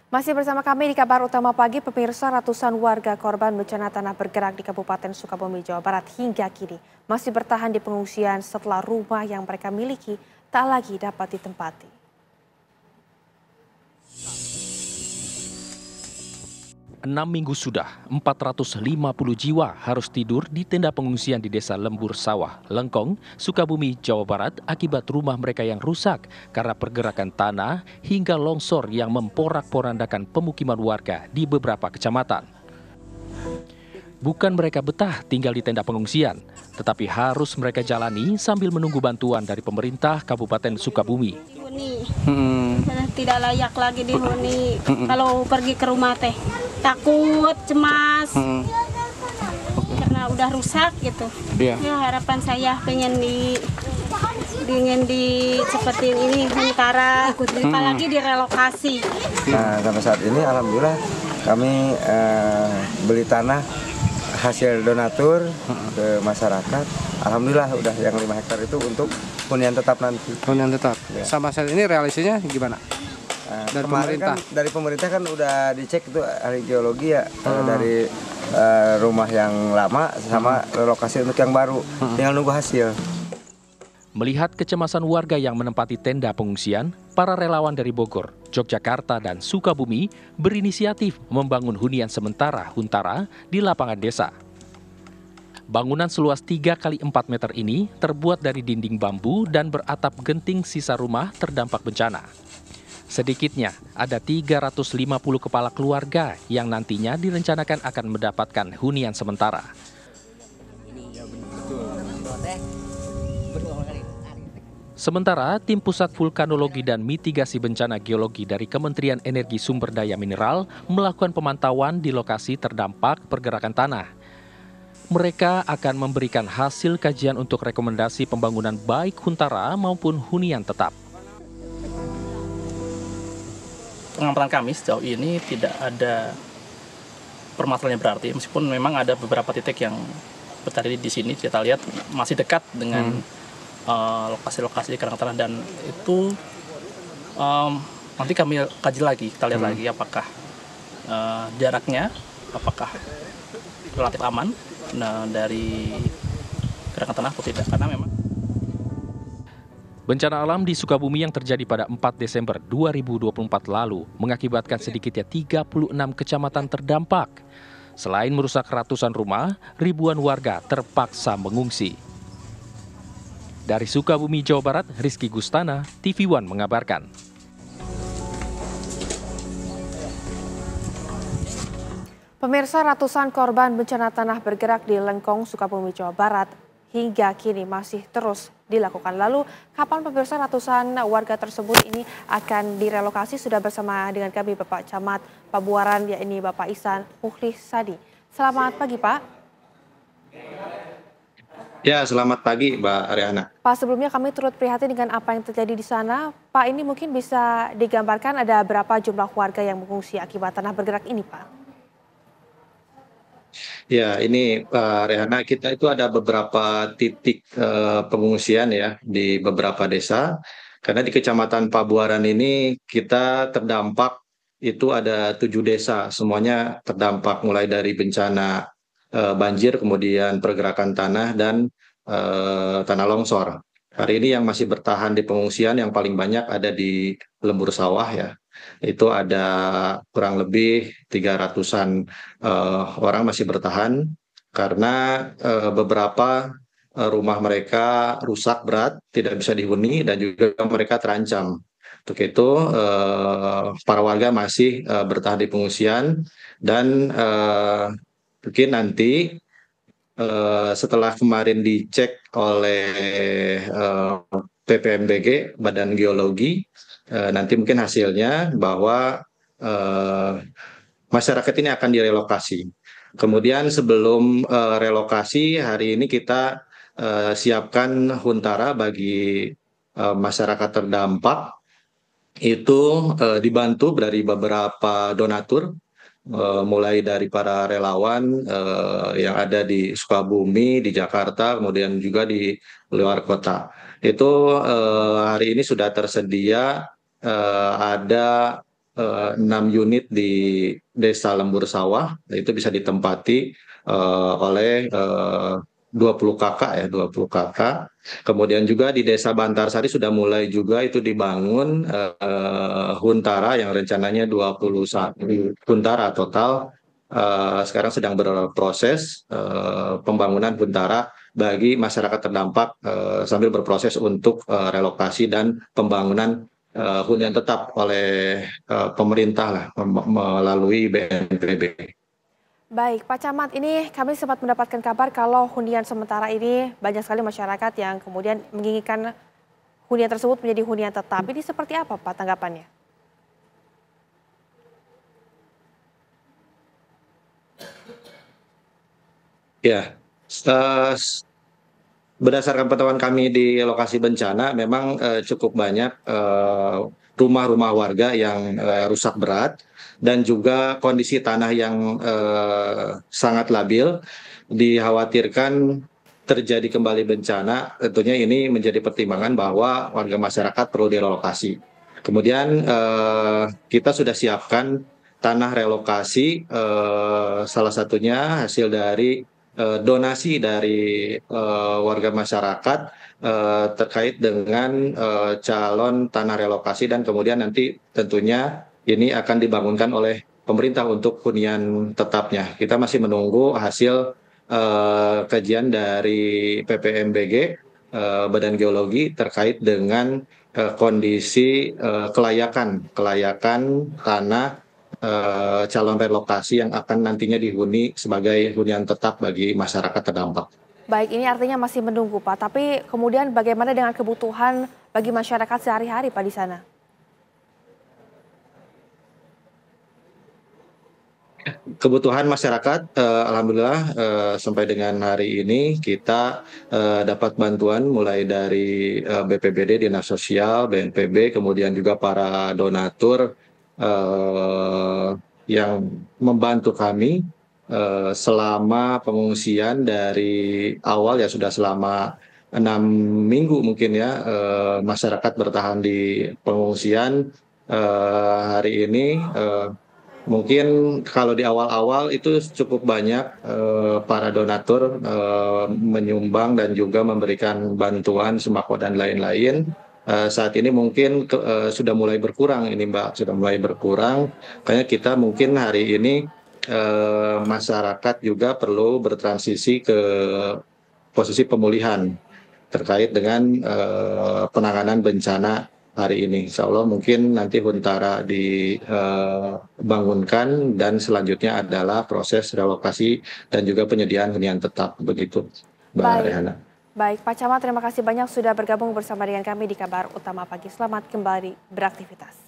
Masih bersama kami di kabar utama pagi, pemirsa, ratusan warga korban bencana tanah bergerak di Kabupaten Sukabumi, Jawa Barat hingga kini masih bertahan di pengungsian setelah rumah yang mereka miliki tak lagi dapat ditempati. 6 minggu sudah, 450 jiwa harus tidur di tenda pengungsian di Desa Lembur Sawah, Lengkong, Sukabumi, Jawa Barat akibat rumah mereka yang rusak karena pergerakan tanah hingga longsor yang memporak-porandakan pemukiman warga di beberapa kecamatan. Bukan mereka betah tinggal di tenda pengungsian, tetapi harus mereka jalani sambil menunggu bantuan dari pemerintah Kabupaten Sukabumi. Tidak layak lagi dihuni. Kalau pergi ke rumah teh takut, cemas, karena udah rusak gitu. Ya harapan saya pengen di seperti ini sementara, apalagi direlokasi. Nah, sampai saat ini alhamdulillah kami beli tanah hasil donatur ke masyarakat. Alhamdulillah udah yang 5 hektar itu untuk hunian tetap nanti. Hunian tetap. Ya. Sama saat ini realisasinya gimana? Dari pemerintah. Dari pemerintah kan udah dicek itu ahli geologi ya, dari rumah yang lama sama lokasi untuk yang baru. Tinggal nunggu hasil. Melihat kecemasan warga yang menempati tenda pengungsian, para relawan dari Bogor, Yogyakarta, dan Sukabumi berinisiatif membangun hunian sementara Huntara di lapangan desa. Bangunan seluas 3 x 4 meter ini terbuat dari dinding bambu dan beratap genting sisa rumah terdampak bencana. Sedikitnya ada 350 kepala keluarga yang nantinya direncanakan akan mendapatkan hunian sementara. Sementara, Tim Pusat Vulkanologi dan Mitigasi Bencana Geologi dari Kementerian Energi Sumber Daya Mineral melakukan pemantauan di lokasi terdampak pergerakan tanah. Mereka akan memberikan hasil kajian untuk rekomendasi pembangunan baik Huntara maupun hunian tetap. Pengamatan kami sejauh ini tidak ada permasalahan yang berarti, meskipun memang ada beberapa titik yang berada di sini kita lihat masih dekat dengan lokasi-lokasi di kerang tanah, dan itu nanti kami kaji lagi, kita lihat lagi apakah jaraknya apakah relatif aman dari kerang tanah atau tidak, karena memang bencana alam di Sukabumi yang terjadi pada 4 Desember 2024 lalu mengakibatkan sedikitnya 36 kecamatan terdampak. Selain merusak ratusan rumah, ribuan warga terpaksa mengungsi. Dari Sukabumi, Jawa Barat, Rizky Gustana, TV One mengabarkan. Pemirsa, ratusan korban bencana tanah bergerak di Lengkong, Sukabumi, Jawa Barat hingga kini masih terus dilakukan. Lalu, kapan pemirsa ratusan warga tersebut ini akan direlokasi? Sudah bersama dengan kami Bapak Camat Pabuaran, yakni Bapak Ihsan Mukhlisadi. Selamat pagi, Pak. Ya, selamat pagi, Mbak Ariana. Pak, sebelumnya kami turut prihatin dengan apa yang terjadi di sana. Pak, ini mungkin bisa digambarkan ada berapa jumlah warga yang mengungsi akibat tanah bergerak ini, Pak? Ya, ini Mbak Ariana, kita itu ada beberapa titik pengungsian ya di beberapa desa. Karena di Kecamatan Pabuaran ini kita terdampak itu ada 7 desa, semuanya terdampak mulai dari bencana banjir, kemudian pergerakan tanah dan tanah longsor. Hari ini yang masih bertahan di pengungsian yang paling banyak ada di Lembur Sawah ya. Itu ada kurang lebih 300-an orang masih bertahan karena beberapa rumah mereka rusak berat, tidak bisa dihuni dan juga mereka terancam. Untuk itu para warga masih bertahan di pengungsian dan mungkin nanti setelah kemarin dicek oleh PPMBG, Badan Geologi, nanti mungkin hasilnya bahwa masyarakat ini akan direlokasi. Kemudian sebelum relokasi, hari ini kita siapkan Huntara bagi masyarakat terdampak. Itu dibantu dari beberapa donatur, mulai dari para relawan yang ada di Sukabumi, di Jakarta, kemudian juga di luar kota. Itu hari ini sudah tersedia ada 6 unit di Desa Lembur Sawah, itu bisa ditempati oleh 20 kakak ya, 20 kakak. Kemudian juga di Desa Bantarsari sudah mulai juga itu dibangun huntara yang rencananya 21 huntara total. Sekarang sedang berproses pembangunan huntara bagi masyarakat terdampak sambil berproses untuk relokasi dan pembangunan hunian tetap oleh pemerintah lah melalui BNPB. Baik, Pak Camat, ini kami sempat mendapatkan kabar kalau hunian sementara ini banyak sekali masyarakat yang kemudian menginginkan hunian tersebut menjadi hunian tetap. Ini seperti apa, Pak, tanggapannya? Ya, berdasarkan pantauan kami di lokasi bencana, memang cukup banyak rumah-rumah warga yang rusak berat dan juga kondisi tanah yang sangat labil. Dikhawatirkan terjadi kembali bencana, tentunya ini menjadi pertimbangan bahwa warga masyarakat perlu direlokasi. Kemudian kita sudah siapkan tanah relokasi, salah satunya hasil dari donasi dari warga masyarakat terkait dengan calon tanah relokasi, dan kemudian nanti tentunya ini akan dibangunkan oleh pemerintah untuk hunian tetapnya. Kita masih menunggu hasil kajian dari PPMBG, Badan Geologi, terkait dengan kondisi kelayakan tanah calon relokasi yang akan nantinya dihuni sebagai hunian tetap bagi masyarakat terdampak. Baik, ini artinya masih menunggu, Pak. Tapi kemudian bagaimana dengan kebutuhan bagi masyarakat sehari-hari, Pak, di sana? Kebutuhan masyarakat, alhamdulillah sampai dengan hari ini kita dapat bantuan mulai dari BPBD, Dinas Sosial, BNPB, kemudian juga para donatur yang membantu kami selama pengungsian dari awal ya, sudah selama 6 minggu mungkin ya, masyarakat bertahan di pengungsian. Hari ini mungkin kalau di awal-awal itu cukup banyak para donatur menyumbang dan juga memberikan bantuan sembako dan lain-lain. Saat ini mungkin sudah mulai berkurang ini, Mbak, sudah mulai berkurang. Makanya kita mungkin hari ini masyarakat juga perlu bertransisi ke posisi pemulihan terkait dengan penanganan bencana hari ini. Insya Allah mungkin nanti huntara dibangunkan dan selanjutnya adalah proses relokasi dan juga penyediaan hunian tetap, begitu, Mbak Rehana. Baik, Pak Camat, terima kasih banyak sudah bergabung bersama dengan kami di Kabar Utama Pagi. Selamat kembali beraktivitas.